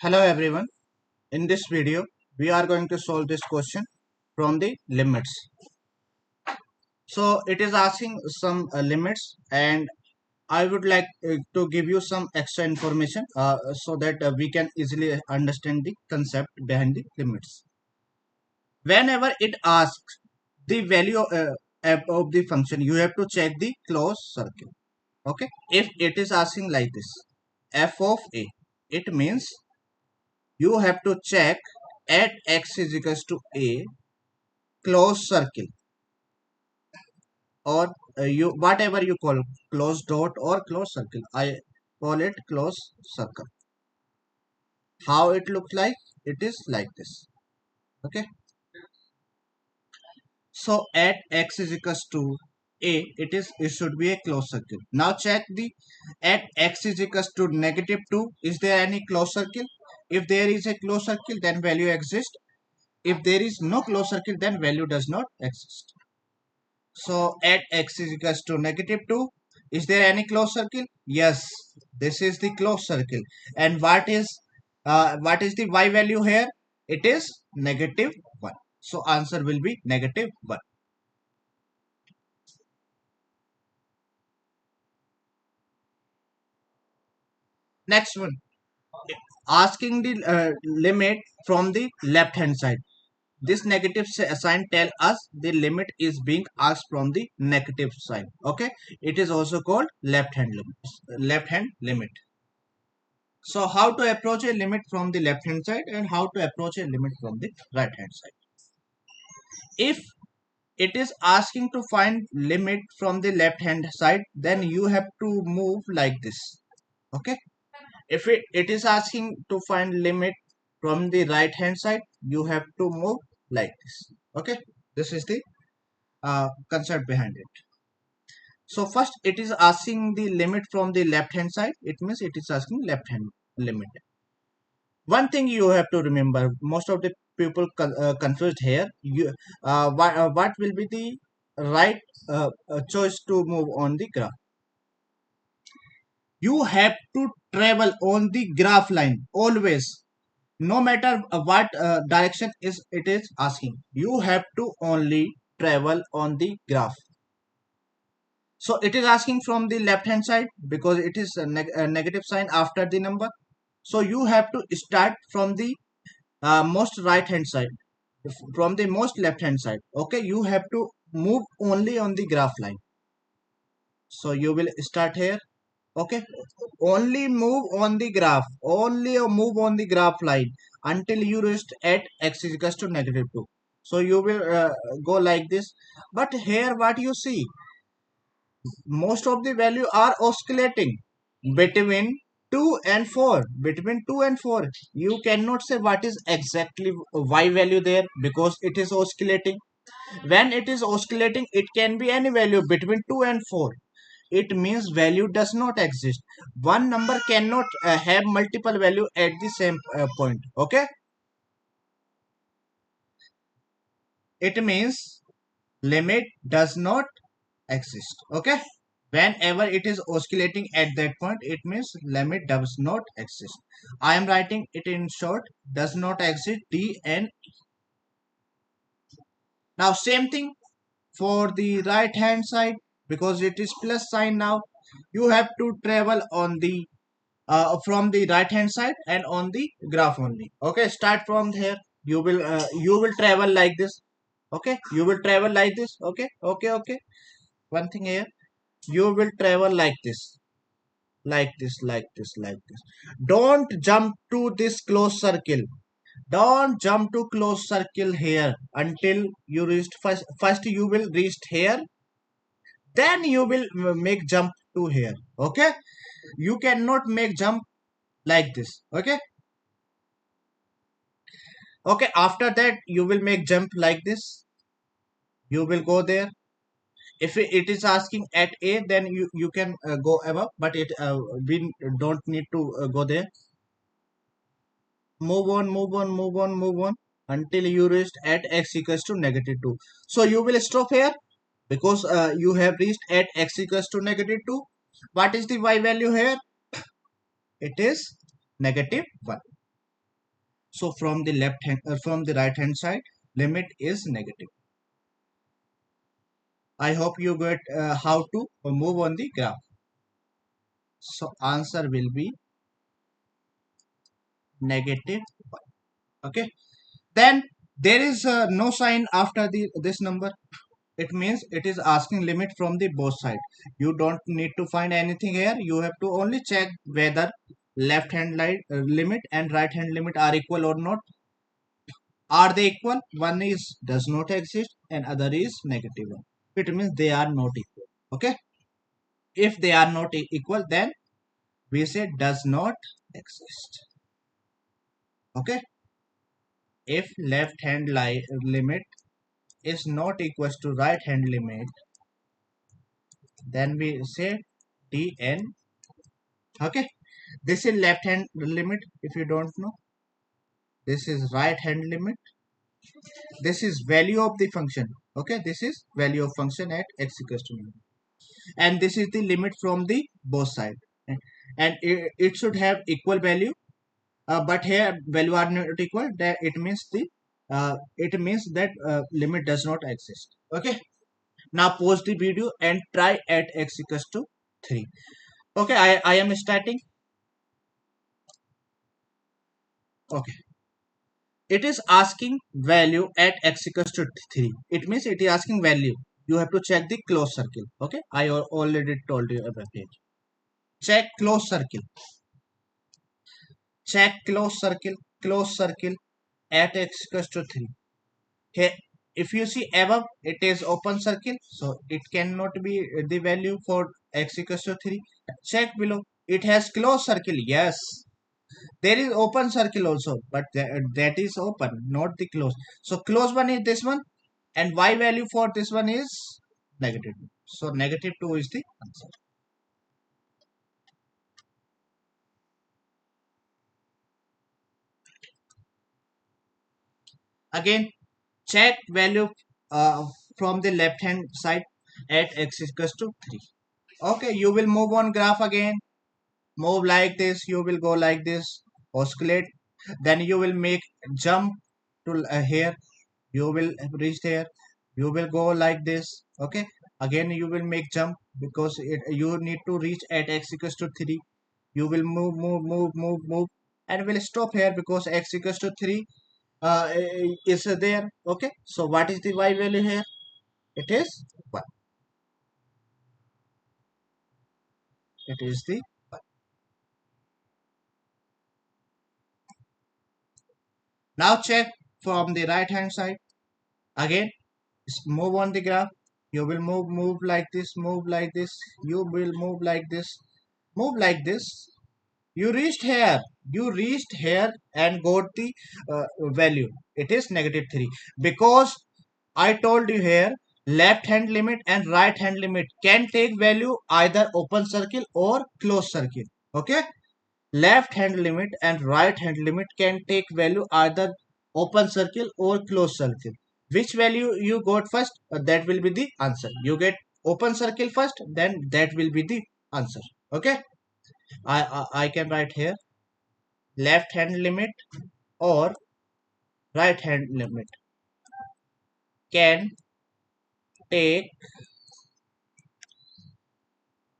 Hello everyone. In this video, we are going to solve this question from the limits. So it is asking some limits, and I would like to give you some extra information so that we can easily understand the concept behind the limits. Whenever it asks the value of the function, you have to check the closed circle. Okay. If it is asking like this, f of a, it means you have to check at x is equals to a closed circle, or you whatever you call closed dot or closed circle. I call it closed circle. How it looks like? It is like this. Okay. So at x is equals to a, it should be a closed circle. Now check the at x is equals to -2. Is there any closed circle? If there is a closed circle, then value exists. If there is no closed circle, then value does not exist. So at x is equals to -2. Is there any closed circle? Yes, this is the closed circle. And what is the y value here? It is -1. So answer will be -1. Next one, asking the limit from the left hand side. This negative sign tell us the limit is being asked from the negative side. Okay, it is also called left hand limit. Left hand limit. So how to approach a limit from the left hand side and how to approach a limit from the right hand side. If it is asking to find limit from the left hand side, then you have to move like this. Okay. If it is asking to find limit from the right hand side, you have to move like this. Okay. This is the concept behind it. So first it is asking the limit from the left hand side. It means it is asking left hand limit. One thing you have to remember, most of the people confused here. What will be the right choice to move on the graph? You have to travel on the graph line always, no matter what direction is it is asking. You have to only travel on the graph. So it is asking from the left hand side because it is a negative sign after the number. So you have to start from the most right hand side, from the most left hand side. Okay, you have to move only on the graph line. So you will start here. Okay, only move on the graph, only move on the graph line until you reach at x is equals to -2. So you will go like this. But here what you see, most of the value are oscillating between 2 and 4. Between 2 and 4, you cannot say what is exactly y value there because it is oscillating. When it is oscillating, it can be any value between 2 and 4. It means value does not exist. One number cannot have multiple value at the same point. Okay, it means limit does not exist. Okay, whenever it is oscillating at that point, it means limit does not exist. I am writing it in short, does not exist, D and E. Now same thing for the right hand side, because it is plus sign. Now you have to travel on the from the right hand side and on the graph only. Okay, start from here. You will travel like this. Okay, you will travel like this. Okay, okay, okay. One thing here, you will travel like this, like this, like this, like this. Don't jump to this closed circle. Don't jump to closed circle here until you reached first you will reach here, then you will make jump to here. Okay, you cannot make jump like this. Okay, okay, after that you will make jump like this. You will go there. If it is asking at a, then you can go above, but it we don't need to go there. Move on, move on, move on, move on until you reached at x equals to -2. So you will stop here because you have reached at x equals to -2. What is the y value here? It is -1. So from the from the right hand side, limit is negative. I hope you get how to move on the graph. So answer will be negative 1. Okay. Then there is no sign after the this number. It means it is asking limit from the both side. You don't need to find anything here. You have to only check whether left hand limit and right hand limit are equal or not. Are they equal? One is does not exist and other is negative one. It means they are not equal. Okay. If they are not equal, then we say does not exist. Okay. If left hand limit is not equals to right hand limit, then we say dn. Okay, this is left hand limit. If you don't know, this is right hand limit. This is value of the function. Okay, this is value of function at x equals to 9, and this is the limit from the both side, and it should have equal value. But here value are not equal. That it means that limit does not exist. Okay. Now pause the video and try at x equals to 3. Okay, I am starting. Okay. It is asking value at x equals to 3. It means it is asking value. You have to check the closed circle. Okay, I already told you about it. Check closed circle. Check closed circle. Closed circle at x equals to 3. Here, if you see above, it is open circle. So it cannot be the value for x equals to 3. Check below. It has closed circle. Yes. There is open circle also, but that is open, not the close. So close one is this one, and y value for this one is negative 2. So negative 2 is the answer. Again, check value from the left hand side at x equals to 3. Okay, you will move on graph again. Move like this, you will go like this, oscillate. Then you will make jump to here. You will reach there. You will go like this. Okay. Again, you will make jump because you need to reach at x equals to 3. You will move, and will stop here because x equals to 3 is there. Okay. So what is the y value here? It is 1. It is the 1. Now check from the right hand side. Again, move on the graph. You will move like this, move like this. You will move like this, move like this. You reached here. You reached here and got the value. It is negative 3 because I told you here left hand limit and right hand limit can take value either open circle or closed circle. Okay. Left hand limit and right hand limit can take value either open circle or closed circle. Which value you got first, that will be the answer. You get open circle first, then that will be the answer. Okay. I can write here left hand limit or right hand limit can take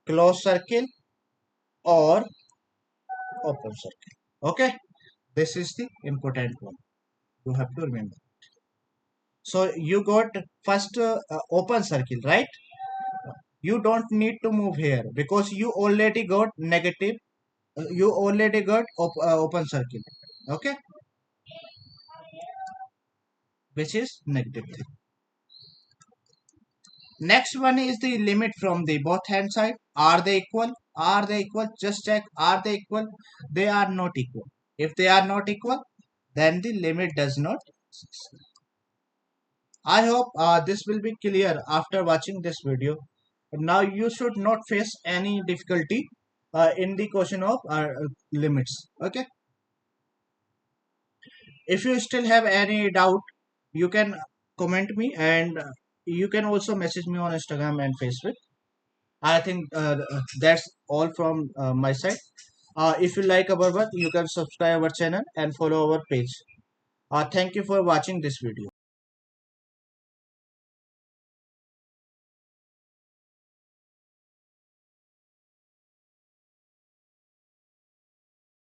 closed circle or open circle. Okay. This is the important one. You have to remember. So you got first open circle, right? You don't need to move here because you already got negative. You already got open circle. Okay, which is negative 3. Next one is the limit from the both hand side. Are they equal? Are they equal? Just check. Are they equal? They are not equal. If they are not equal, then the limit does not exist. I hope this will be clear after watching this video. Now you should not face any difficulty in the question of limits. Okay. If you still have any doubt, you can comment me, and you can also message me on Instagram and Facebook. I think that's all from my side. If you like our work, you can subscribe our channel and follow our page. Thank you for watching this video.